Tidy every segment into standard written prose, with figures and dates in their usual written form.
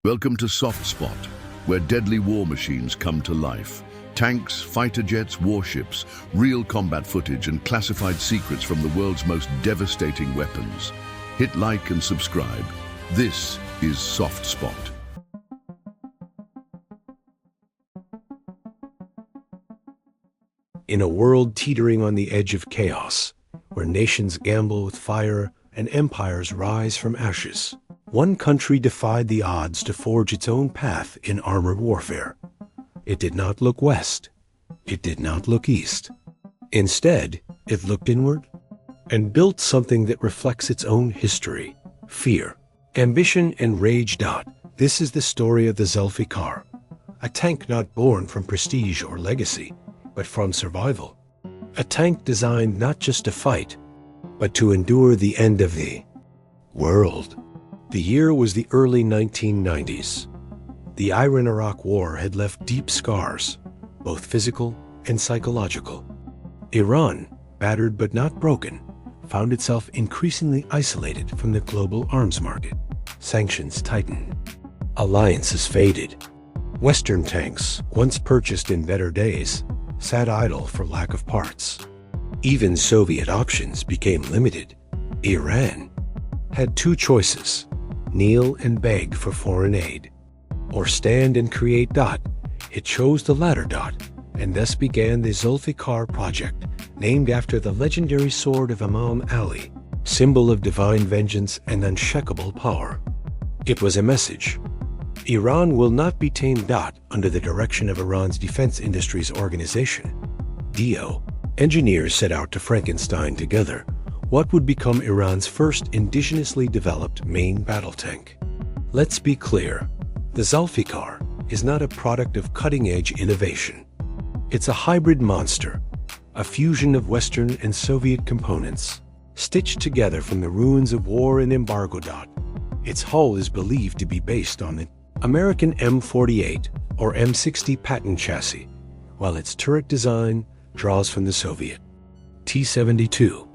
Welcome to Soft Spot, where deadly war machines come to life. Tanks, fighter jets, warships, real combat footage and classified secrets from the world's most devastating weapons. Hit like and subscribe. This is Soft Spot. In a world teetering on the edge of chaos, where nations gamble with fire and empires rise from ashes, one country defied the odds to forge its own path in armored warfare. It did not look west. It did not look east. Instead, it looked inward and built something that reflects its own history, fear, ambition, and rage. This is the story of the Zulfiqar, a tank not born from prestige or legacy, but from survival. A tank designed not just to fight, but to endure the end of the world. The year was the early 1990s. The Iran-Iraq War had left deep scars, both physical and psychological. Iran, battered but not broken, found itself increasingly isolated from the global arms market. Sanctions tightened. Alliances faded. Western tanks, once purchased in better days, sat idle for lack of parts. Even Soviet options became limited. Iran had two choices: kneel and beg for foreign aid, or stand and create. It chose the latter. And thus began the Zulfiqar project, named after the legendary sword of Imam Ali, symbol of divine vengeance and unshakable power. It was a message: Iran will not be tamed. Under the direction of Iran's Defense Industries Organization, DO, engineers set out to Frankenstein together what would become Iran's first indigenously developed main battle tank. Let's be clear, the Zulfiqar is not a product of cutting-edge innovation. It's a hybrid monster, a fusion of Western and Soviet components, stitched together from the ruins of war and embargo. Its hull is believed to be based on the American M48 or M60 patent chassis, while its turret design draws from the Soviet T-72.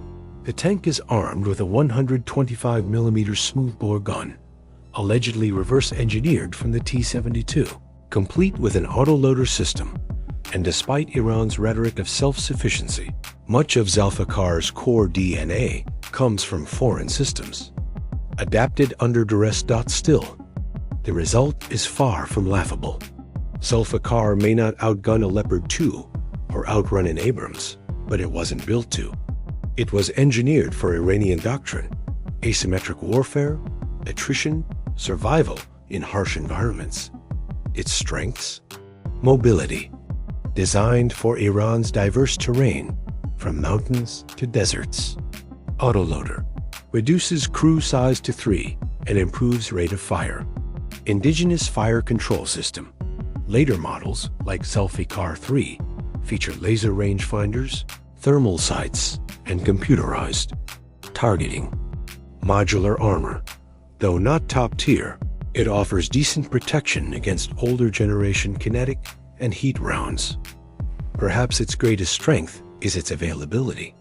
The tank is armed with a 125mm smoothbore gun, allegedly reverse-engineered from the T-72, complete with an autoloader system. And despite Iran's rhetoric of self-sufficiency, much of Zulfiqar's core DNA comes from foreign systems, adapted under duress. Still, the result is far from laughable. Zulfiqar may not outgun a Leopard 2 or outrun an Abrams, but it wasn't built to. It was engineered for Iranian doctrine, asymmetric warfare, attrition, survival in harsh environments. Its strengths: mobility, designed for Iran's diverse terrain, from mountains to deserts. Autoloader, reduces crew size to 3 and improves rate of fire. Indigenous fire control system. Later models, like Zulfiqar 3, feature laser rangefinders, thermal sights, and computerized targeting. Modular armor. Though not top tier, it offers decent protection against older generation kinetic and heat rounds. Perhaps its greatest strength is its availability.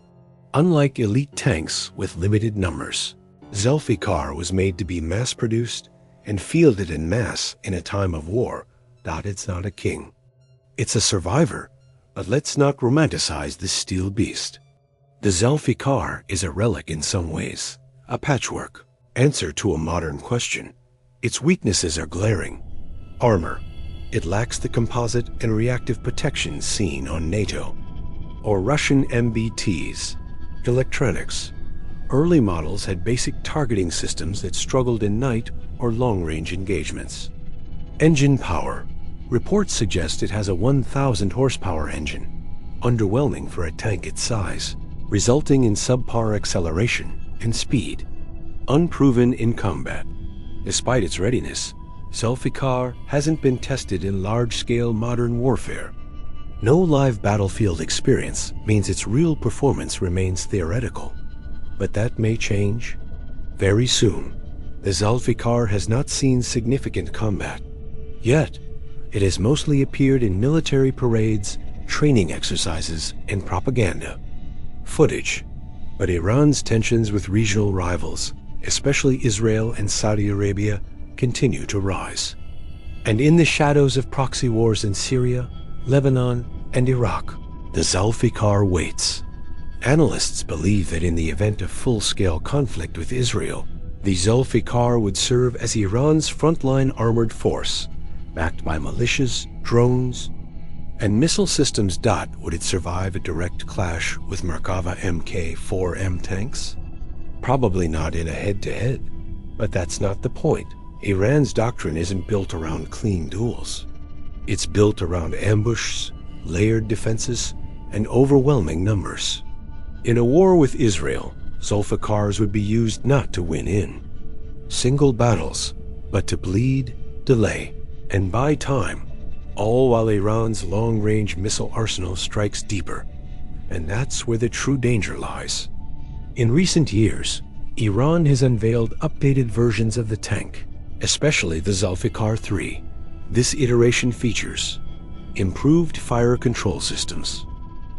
Unlike elite tanks with limited numbers, Zulfiqar was made to be mass-produced and fielded en masse in a time of war. It's not a king. It's a survivor, but let's not romanticize this steel beast. The Zulfiqar is a relic in some ways, a patchwork answer to a modern question. Its weaknesses are glaring. Armor. It lacks the composite and reactive protection seen on NATO or Russian MBTs. Electronics. Early models had basic targeting systems that struggled in night or long-range engagements. Engine power. Reports suggest it has a 1,000 horsepower engine, underwhelming for a tank its size, resulting in subpar acceleration and speed. Unproven in combat. Despite its readiness, Zulfiqar hasn't been tested in large-scale modern warfare. No live battlefield experience means its real performance remains theoretical. But that may change very soon. The Zulfiqar has not seen significant combat. Yet, it has mostly appeared in military parades, training exercises, and propaganda. Footage. But Iran's tensions with regional rivals, especially Israel and Saudi Arabia, continue to rise. And in the shadows of proxy wars in Syria, Lebanon, and Iraq, the Zulfiqar waits. Analysts believe that in the event of full-scale conflict with Israel, the Zulfiqar would serve as Iran's frontline armored force, backed by militias, drones, and missile systems. Would it survive a direct clash with Merkava Mk4M tanks? Probably not in a head-to-head, but that's not the point. Iran's doctrine isn't built around clean duels. It's built around ambushes, layered defenses, and overwhelming numbers. In a war with Israel, Zulfiqars would be used not to win in single battles, but to bleed, delay, and buy time, all while Iran's long-range missile arsenal strikes deeper. And that's where the true danger lies. In recent years, Iran has unveiled updated versions of the tank, especially the Zulfiqar 3. This iteration features improved fire control systems,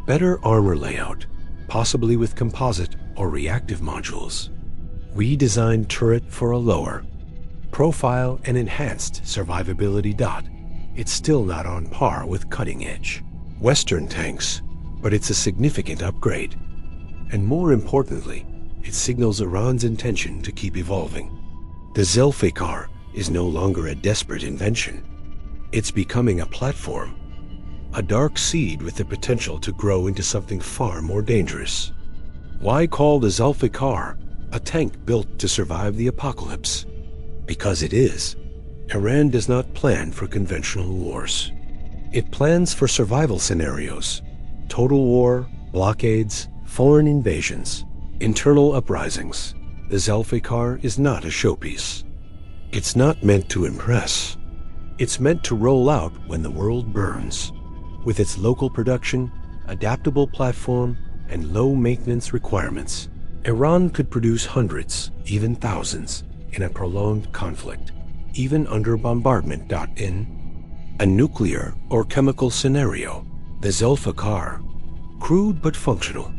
better armor layout, possibly with composite or reactive modules, redesigned turret for a lower profile, and enhanced survivability. It's still not on par with cutting-edge Western tanks, but it's a significant upgrade. And more importantly, it signals Iran's intention to keep evolving. The Zulfiqar is no longer a desperate invention. It's becoming a platform, a dark seed with the potential to grow into something far more dangerous. Why call the Zulfiqar a tank built to survive the apocalypse? Because it is. Iran does not plan for conventional wars. It plans for survival scenarios: total war, blockades, foreign invasions, internal uprisings. The Zulfiqar is not a showpiece. It's not meant to impress. It's meant to roll out when the world burns. With its local production, adaptable platform, and low maintenance requirements, Iran could produce hundreds, even thousands, in a prolonged conflict, even under bombardment. In a nuclear or chemical scenario, the Zulfiqar, crude but functional,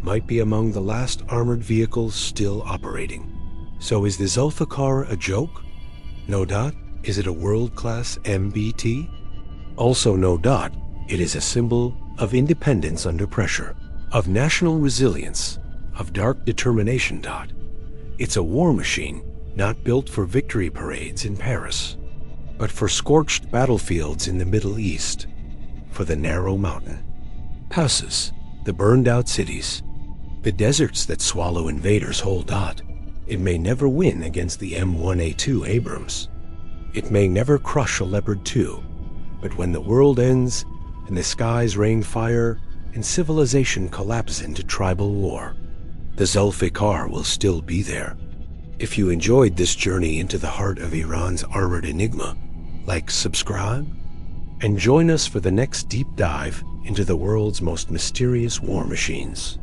might be among the last armored vehicles still operating. So is the Zulfiqar a joke? No doubt. Is it a world-class MBT? Also no doubt, it is a symbol of independence under pressure, of national resilience, of dark determination. It's a war machine, not built for victory parades in Paris, but for scorched battlefields in the Middle East, for the narrow mountain passes, the burned-out cities, the deserts that swallow invaders whole. It may never win against the M1A2 Abrams. It may never crush a Leopard 2, but when the world ends and the skies rain fire and civilization collapses into tribal war, the Zulfiqar will still be there. If you enjoyed this journey into the heart of Iran's armored enigma, like, subscribe, and join us for the next deep dive into the world's most mysterious war machines.